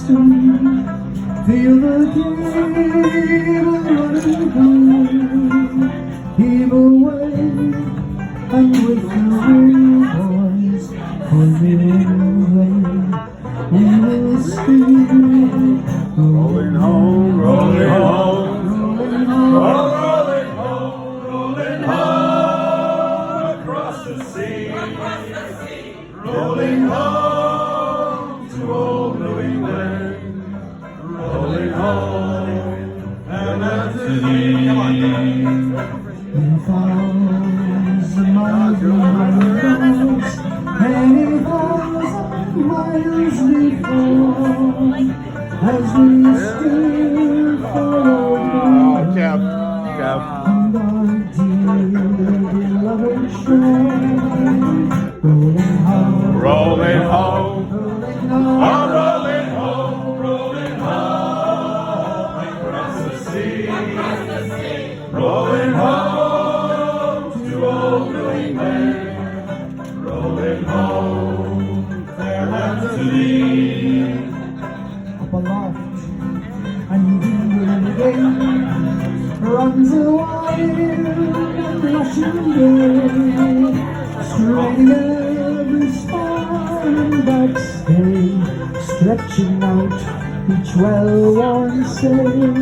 street, feel the cable running through, heave away, and with the wind boys, holding away, we will speed, Rolling home, rolling home, rolling home, rolling home, rolling home across the sea, rolling home to old New England, rolling home and then to thee. 1,000 miles behind us, many thousand miles before, as we still follow Cap. and our dear beloved shore, rolling home, Rolling home, rolling I'm home, rolling home across the sea, rolling home to old New England, rolling home, fair land to thee. up aloft, and inward again runs a wild and rushing gale, striding every spar and backstay, stretching out each well-worn sail.